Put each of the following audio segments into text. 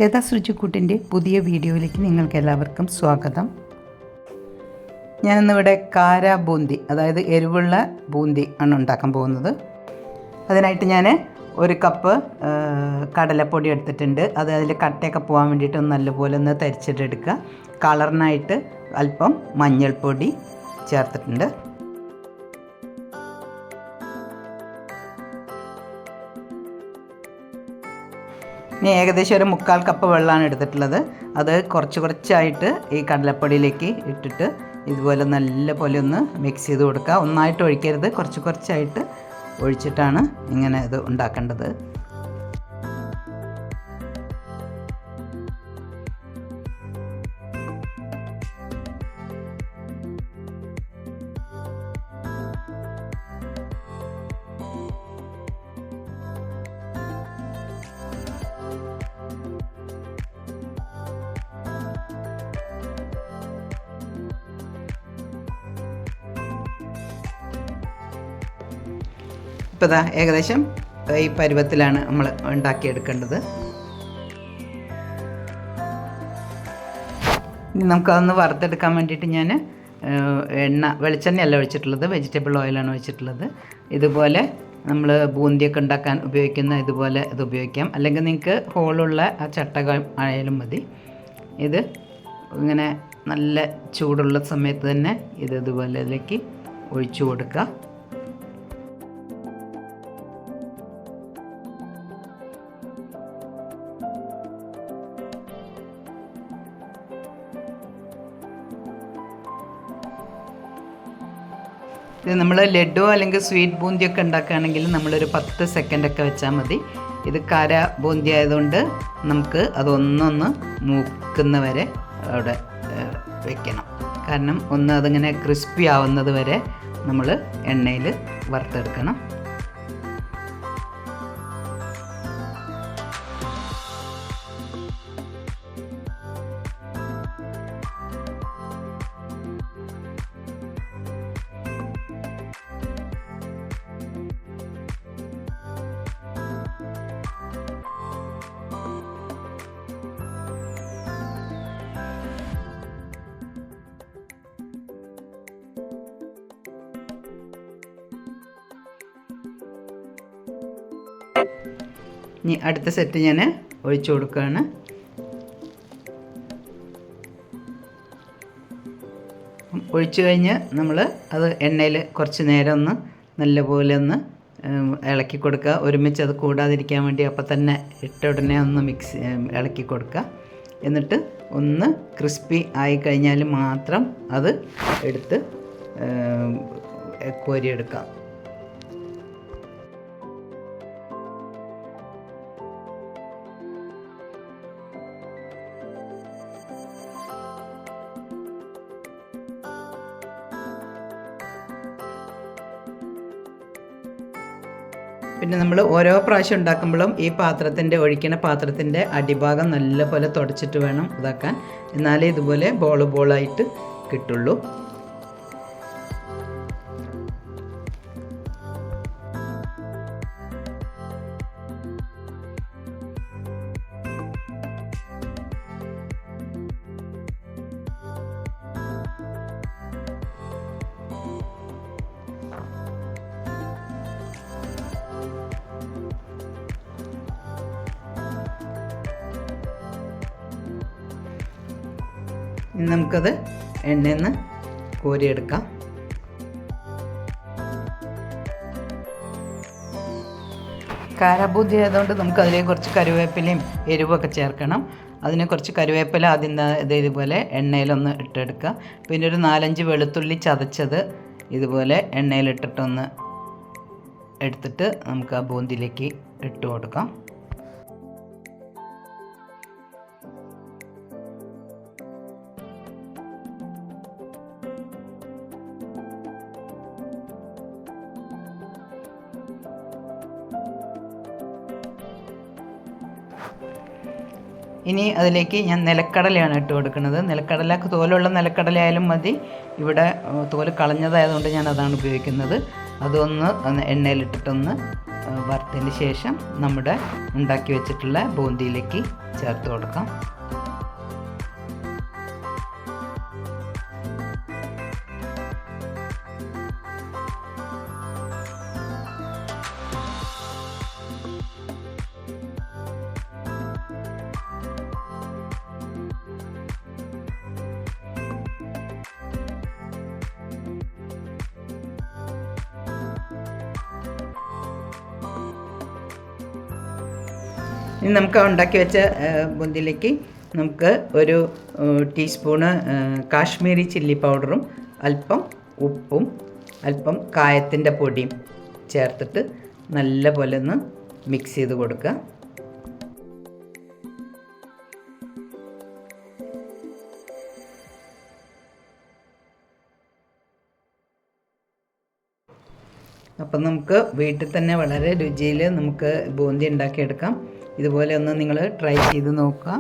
ലതാ രുചിക്കൂട്ടിൻ്റെ പുതിയ വീഡിയോയിലേക്ക് നിങ്ങൾക്ക് എല്ലാവർക്കും സ്വാഗതം. ഞാനിന്നിവിടെ കാര ബൂന്തി, അതായത് എരിവുള്ള ബൂന്തി ആണ് ഉണ്ടാക്കാൻ പോകുന്നത്. അതിനായിട്ട് ഞാൻ 1 കപ്പ് കടലപ്പൊടി എടുത്തിട്ടുണ്ട്. അതിൽ കട്ടയൊക്കെ പോകാൻ വേണ്ടിയിട്ട് നല്ലപോലെ ഒന്ന് തരിച്ചിട്ടെടുക്കുക. കളറിനായിട്ട് അല്പം മഞ്ഞൾപ്പൊടി ചേർത്തിട്ടുണ്ട്. ഇനി ഏകദേശം 1/4 കപ്പ് വെള്ളമാണ് എടുത്തിട്ടുള്ളത്. അത് കുറച്ചായിട്ട് ഈ കടലപ്പൊടിയിലേക്ക് ഇട്ടിട്ട് ഇതുപോലെ നല്ല പോലെ ഒന്ന് മിക്സ് ചെയ്ത് കൊടുക്കുക. ഒന്നായിട്ട് ഒഴിക്കരുത്, കുറച്ചായിട്ട് ഒഴിച്ചിട്ടാണ് ഇങ്ങനെ ഇത് ഉണ്ടാക്കേണ്ടത്. ഇപ്പോൾ ഇതാ ഏകദേശം ഈ പരുവത്തിലാണ് നമ്മൾ ഉണ്ടാക്കിയെടുക്കേണ്ടത്. ഇനി നമുക്കതൊന്ന് വറുത്തെടുക്കാൻ വേണ്ടിയിട്ട് ഞാൻ വെളിച്ചെണ്ണയല്ല ഒഴിച്ചിട്ടുള്ളത്, വെജിറ്റബിൾ ഓയിലാണ് ഒഴിച്ചിട്ടുള്ളത്. ഇതുപോലെ നമ്മൾ ബൂന്തിയൊക്കെ ഉണ്ടാക്കാൻ ഉപയോഗിക്കുന്ന ഇതുപോലെ ഇത് ഉപയോഗിക്കാം. അല്ലെങ്കിൽ നിങ്ങൾക്ക് ഹോളുള്ള ആ ചട്ടകം ആയാലും മതി. ഇത് ഇങ്ങനെ നല്ല ചൂടുള്ള സമയത്ത് തന്നെ ഇതുപോലെ ഇതിലേക്ക് ഒഴിച്ചു കൊടുക്കുക. ഇത് നമ്മൾ ലഡു അല്ലെങ്കിൽ സ്വീറ്റ് ബൂന്തിയൊക്കെ ഉണ്ടാക്കുകയാണെങ്കിൽ നമ്മളൊരു 10 സെക്കൻഡൊക്കെ വെച്ചാൽ മതി. ഇത് കാര ബൂന്തി ആയതുകൊണ്ട് നമുക്ക് അതൊന്നൊന്ന് മൂക്കുന്നവരെ അവിടെ വെക്കണം. കാരണം അതിങ്ങനെ ക്രിസ്പി ആവുന്നത് വരെ നമ്മൾ എണ്ണയിൽ വറുത്തെടുക്കണം. ഇനി അടുത്ത സെറ്റ് ഞാൻ ഒഴിച്ചു കൊടുക്കുകയാണ്. ഒഴിച്ചു കഴിഞ്ഞ് നമ്മൾ അത് എണ്ണയിൽ കുറച്ച് നേരം ഒന്ന് നല്ലപോലെ ഒന്ന് ഇളക്കി കൊടുക്കുക. ഒരുമിച്ച് അത് കൂടാതിരിക്കാൻ വേണ്ടി അപ്പം തന്നെ ഇട്ട ഉടനെ ഒന്ന് ഇളക്കി കൊടുക്കുക. എന്നിട്ട് ഒന്ന് ക്രിസ്പി ആയി കഴിഞ്ഞാൽ മാത്രം അത് എടുത്ത് കോരിയെടുക്കാം. പിന്നെ നമ്മൾ ഓരോ പ്രാവശ്യം ഉണ്ടാക്കുമ്പോഴും ഈ ഒഴിക്കുന്ന പാത്രത്തിൻ്റെ അടിഭാഗം നല്ലപോലെ തുടച്ചിട്ട് വേണം ഇതാക്കാൻ. എന്നാലേ ഇതുപോലെ ബോളായിട്ട് കിട്ടുള്ളൂ. ഇനി നമുക്കത് എണ്ണയിൽ നിന്ന് കോരിയെടുക്കാം. കാരബൂന്തി ആയതുകൊണ്ട് നമുക്ക് അതിലേക്ക് കുറച്ച് കറിവേപ്പിലയും എരിവൊക്കെ ചേർക്കണം. അതിന് കുറച്ച് കറിവേപ്പില ആദ്യം ഇതുപോലെ എണ്ണയിലൊന്ന് ഇട്ടെടുക്കുക. പിന്നെ ഒരു 4-5 വെളുത്തുള്ളി ചതച്ചത് ഇതുപോലെ എണ്ണയിലിട്ടിട്ടൊന്ന് എടുത്തിട്ട് നമുക്ക് ആ ബൂന്തിയിലേക്ക് ഇട്ട് കൊടുക്കാം. ഇനി അതിലേക്ക് ഞാൻ നിലക്കടലയാണ് ഇട്ട് കൊടുക്കുന്നത്. നിലക്കടലക്ക് തോലുള്ള നിലക്കടലയായാലും മതി. ഇവിടെ തോല് കളഞ്ഞതായതുകൊണ്ട് ഞാൻ അതാണ് ഉപയോഗിക്കുന്നത്. അതൊന്ന് എണ്ണയിലിട്ടിട്ടൊന്ന് വറുത്ത് അതിന് ശേഷം നമ്മുടെ ഉണ്ടാക്കി വെച്ചിട്ടുള്ള ബൂന്തിയിലേക്ക് ചേർത്ത് കൊടുക്കാം. ഇനി നമുക്ക് ഉണ്ടാക്കി വെച്ച ബൂന്തിയിലേക്ക് നമുക്ക് ഒരു ടീസ്പൂണ് കാശ്മീരി ചില്ലി പൗഡറും അല്പം ഉപ്പും അല്പം കായത്തിൻ്റെ പൊടിയും ചേർത്തിട്ട് നല്ലപോലെ ഒന്ന് മിക്സ് ചെയ്ത് കൊടുക്കുക. അപ്പം നമുക്ക് വീട്ടിൽ തന്നെ വളരെ രുചിയിൽ നമുക്ക് ബൂന്തി ഉണ്ടാക്കിയെടുക്കാം. ഇതുപോലെ ഒന്ന് നിങ്ങൾ ട്രൈ ചെയ്ത് നോക്കുക.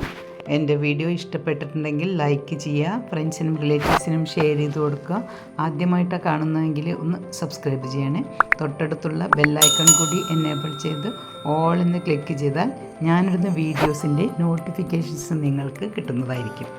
എൻ്റെ വീഡിയോ ഇഷ്ടപ്പെട്ടിട്ടുണ്ടെങ്കിൽ ലൈക്ക് ചെയ്യുക, ഫ്രണ്ട്സിനും റിലേറ്റീവ്സിനും ഷെയർ ചെയ്ത് കൊടുക്കുക. ആദ്യമായിട്ടാണ് കാണുന്നതെങ്കിൽ ഒന്ന് സബ്സ്ക്രൈബ് ചെയ്യണേ. തൊട്ടടുത്തുള്ള ബെല്ലൈക്കൺ കൂടി എനേബിൾ ചെയ്ത് ഓൾ എന്ന് ക്ലിക്ക് ചെയ്താൽ ഞാനിടുന്ന വീഡിയോസിൻ്റെ നോട്ടിഫിക്കേഷൻസ് നിങ്ങൾക്ക് കിട്ടുന്നതായിരിക്കും.